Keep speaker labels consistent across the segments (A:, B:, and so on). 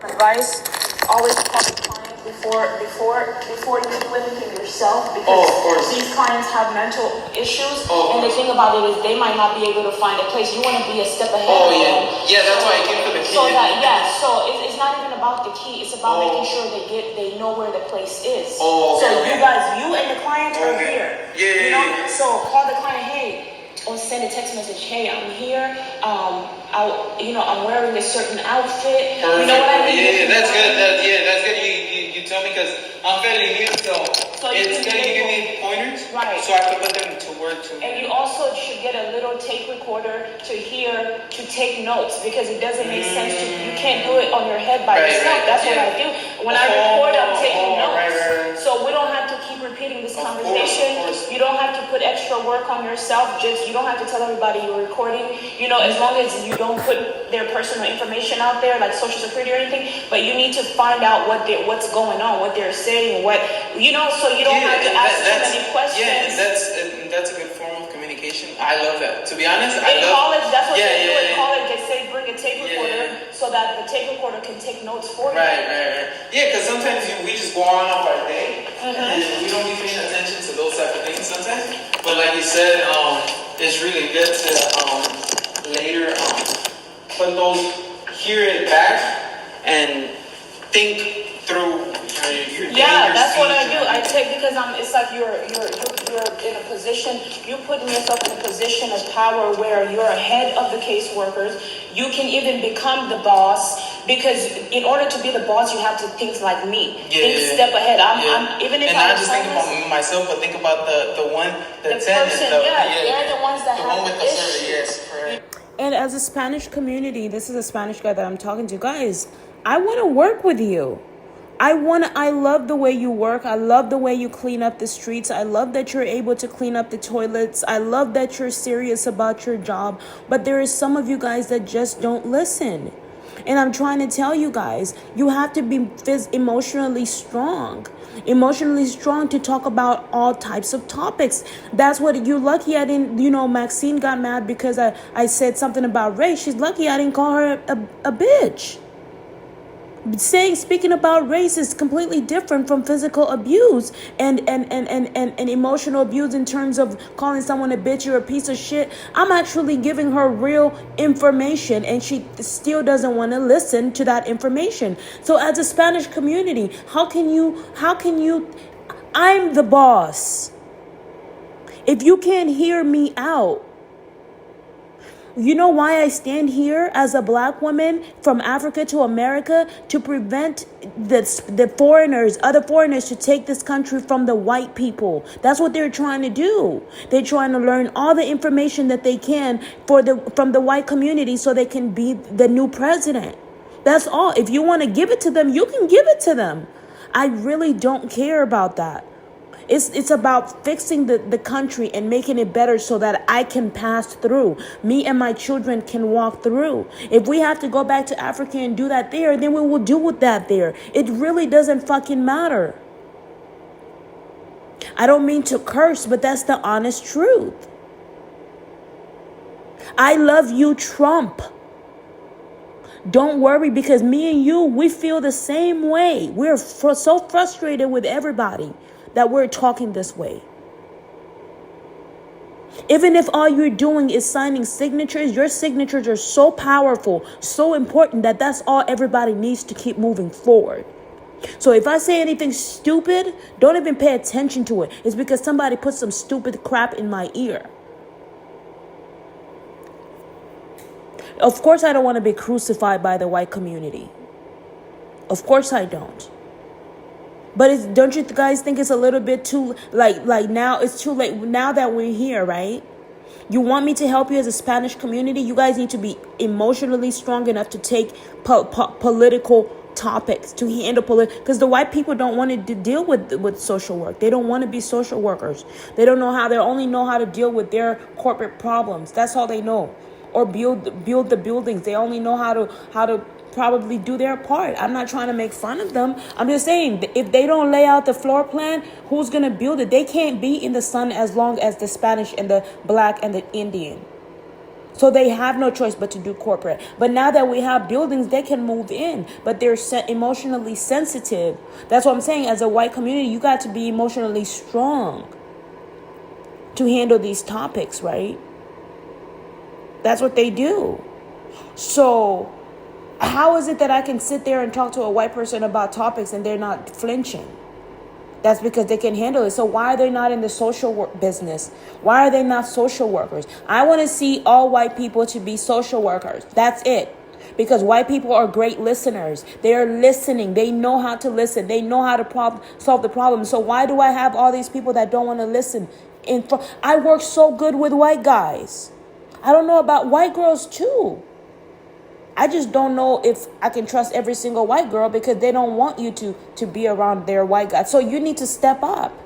A: Advice: always call the client before you do anything yourself, because
B: of course.
A: these clients have mental issues,
B: and
A: the thing about it is they might not be able to find a place. You want to be a step ahead.
B: That's why I came for the key.
A: So it's not even about the key. It's about making sure they know where the place is.
B: So
A: you and the client are here.
B: Yeah.
A: So call the client, hey, or send a text message, hey, I'm here. I'm wearing a certain outfit.
B: Perfect.
A: You know what I mean?
B: Yeah, that's good. That's good. You tell me, because I'm fairly new, so it's good. You give me pointers,
A: right?
B: So I can put them to work too.
A: And you also should get a little tape recorder to take notes, because it doesn't make sense you can't do it on your head by yourself. That's what I do. When I record, I'm taking notes.
B: Right.
A: So we don't have to keep repeating this conversation.
B: Of course.
A: You don't have to put extra work on yourself. You don't have to tell everybody you're recording. As long as you don't put their personal information out there, like social security or anything. But you need to find out what's going on, what they're saying, so you don't have to ask too many questions.
B: Yeah, that's a good form of communication. I love that. To be honest,
A: in college, that's what they do in
B: yeah.
A: college. They say bring a tape recorder so that the tape recorder can take notes for you.
B: Right. Yeah, because sometimes we just go on up our day and we don't be paying attention to those type of things sometimes. But like you said, it's really good to later put those, hear it back, and think through your
A: that's what I do. I take, because it's like you're in a position, you put yourself in a position of power where you're ahead of the caseworkers. You can even become the boss, because in order to be the boss, you have to think like me. Think step ahead. I'm even if
B: I not just think about myself, but think about the tenant.
A: They're the ones that have
B: the
A: issues.
B: Yes, correct.
C: And as a Spanish community, this is a Spanish guy that I'm talking to. Guys, I want to work with you. I love the way you work. I love the way you clean up the streets. I love that you're able to clean up the toilets. I love that you're serious about your job. But there is some of you guys that just don't listen. And I'm trying to tell you guys, you have to be emotionally strong. Emotionally strong to talk about all types of topics. That's what you're lucky I didn't, Maxine got mad because I said something about race. She's lucky I didn't call her a bitch. Speaking about race is completely different from physical abuse and emotional abuse in terms of calling someone a bitch or a piece of shit. I'm actually giving her real information, and she still doesn't want to listen to that information. So as a Spanish community, how can you I'm the boss. If you can't hear me out, you know why I stand here as a black woman from Africa to America? To prevent the foreigners, other foreigners, to take this country from the white people. That's what they're trying to do. They're trying to learn all the information that they can from the white community so they can be the new president. That's all. If you want to give it to them, you can give it to them. I really don't care about that. It's about fixing the country and making it better so that I can pass through. Me and my children can walk through. If we have to go back to Africa and do that there, then we will do that there. It really doesn't fucking matter. I don't mean to curse, but that's the honest truth. I love you, Trump. Don't worry, because me and you, we feel the same way. We're so frustrated with everybody that we're talking this way. Even if all you're doing is signing signatures, your signatures are so powerful, so important, that's all everybody needs to keep moving forward. So if I say anything stupid, don't even pay attention to it. It's because somebody put some stupid crap in my ear. Of course I don't want to be crucified by the white community. Of course I don't. But don't you guys think it's a little bit too, like now it's too late now that we're here, right? You want me to help you as a Spanish community? You guys need to be emotionally strong enough to take political topics, to handle because the white people don't want to deal with social work. They don't want to be social workers. They don't know how. They only know how to deal with their corporate problems. That's all they know. Or build the buildings. They only know how to probably do their part. I'm not trying to make fun of them. I'm just saying, if they don't lay out the floor plan, who's going to build it? They can't be in the sun as long as the Spanish and the black and the Indian. So they have no choice but to do corporate. But now that we have buildings, they can move in, but they're emotionally sensitive. That's what I'm saying. As a white community, you got to be emotionally strong to handle these topics, right? That's what they do. So how is it that I can sit there and talk to a white person about topics and they're not flinching? That's because they can handle it. So why are they not in the social work business? Why are they not social workers? I want to see all white people to be social workers. That's it. Because white people are great listeners. They are listening. They know how to listen. They know how to solve the problem. So why do I have all these people that don't want to listen? I work so good with white guys. I don't know about white girls too. I just don't know if I can trust every single white girl because they don't want you to be around their white guys. So you need to step up.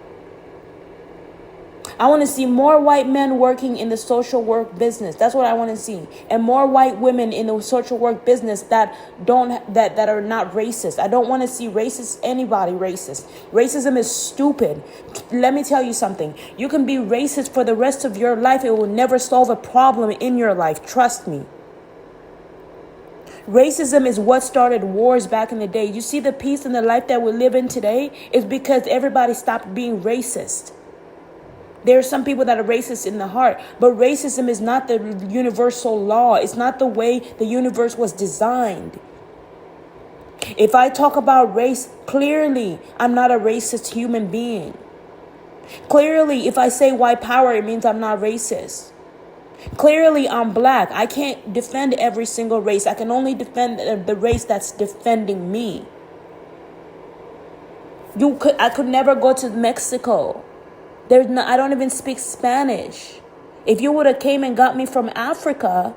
C: I want to see more white men working in the social work business. That's what I want to see. And more white women in the social work business that are not racist. I don't want to see anybody racist. Racism is stupid. Let me tell you something. You can be racist for the rest of your life. It will never solve a problem in your life. Trust me. Racism is what started wars back in the day. You see the peace and the life that we live in today is because everybody stopped being racist. There are some people that are racist in the heart, but racism is not the universal law. It's not the way the universe was designed. If I talk about race, clearly, I'm not a racist human being. Clearly, if I say white power, it means I'm not racist. Clearly, I'm black. I can't defend every single race. I can only defend the race that's defending me. I could never go to Mexico. I don't even speak Spanish. If you would have came and got me from Africa,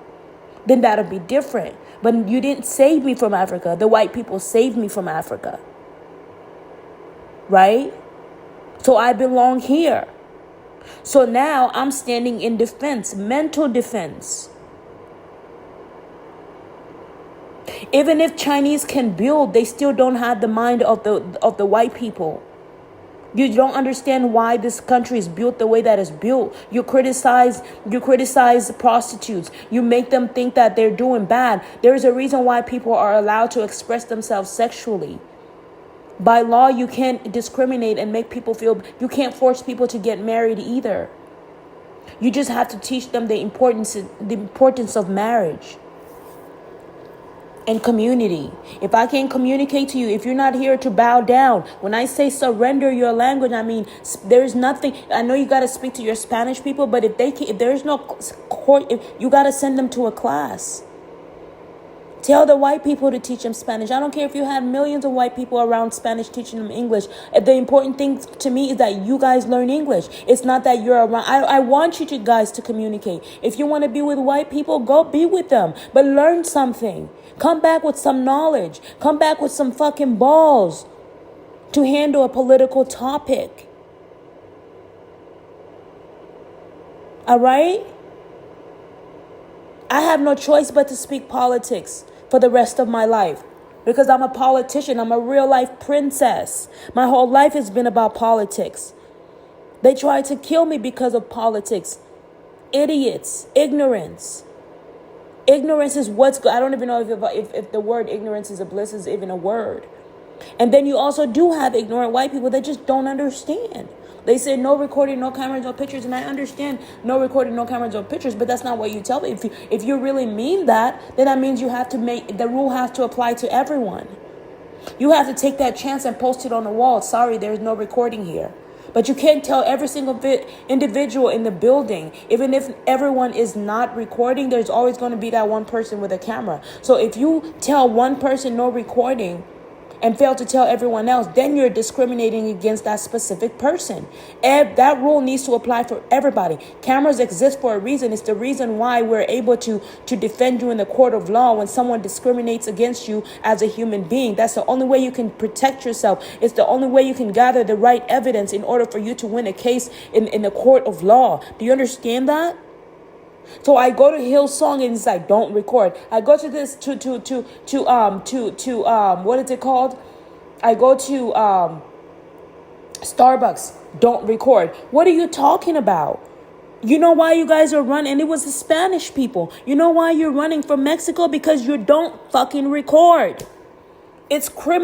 C: then that would be different. But you didn't save me from Africa. The white people saved me from Africa. Right? So I belong here. So now I'm standing in defense, mental defense. Even if Chinese can build, they still don't have the mind of the white people. You don't understand why this country is built the way that it's built. You criticize prostitutes. You make them think that they're doing bad. There is a reason why people are allowed to express themselves sexually. By law, you can't discriminate and make people feel. You can't force people to get married either. You just have to teach them the importance of marriage and community. If I can't communicate to you, if you're not here to bow down, when I say surrender your language, I mean there's nothing. I know you got to speak to your Spanish people, but if there's no court, you got to send them to a class. Tell the white people to teach them Spanish. I don't care if you had millions of white people around Spanish teaching them English. The important thing to me is that you guys learn English. It's not that you're around. I want you guys to communicate. If you want to be with white people, go be with them. But learn something. Come back with some knowledge. Come back with some fucking balls to handle a political topic. All right? I have no choice but to speak politics for the rest of my life because I'm a politician. I'm a real life princess. My whole life has been about politics. They tried to kill me because of politics. Idiots. Ignorance. Ignorance is what's good. I don't even know if the word ignorance is a bliss is even a word. And then you also do have ignorant white people that just don't understand. They say no recording, no cameras, no pictures. And I understand no recording, no cameras, no pictures. But that's not what you tell me. If you really mean that, then that means you have to the rule has to apply to everyone. You have to take that chance and post it on the wall. Sorry, there's no recording here. But you can't tell every single individual in the building, even if everyone is not recording, there's always going to be that one person with a camera. So if you tell one person no recording, and fail to tell everyone else, then you're discriminating against that specific person. And that rule needs to apply for everybody. Cameras exist for a reason. It's the reason why we're able to defend you in the court of law when someone discriminates against you as a human being. That's the only way you can protect yourself. It's the only way you can gather the right evidence in order for you to win a case in the court of law. Do you understand that? So I go to Hillsong and it's like, don't record. I go to this what is it called? I go to Starbucks, don't record. What are you talking about? You know why you guys are running? And it was the Spanish people. You know why you're running from Mexico? Because you don't fucking record. It's criminal.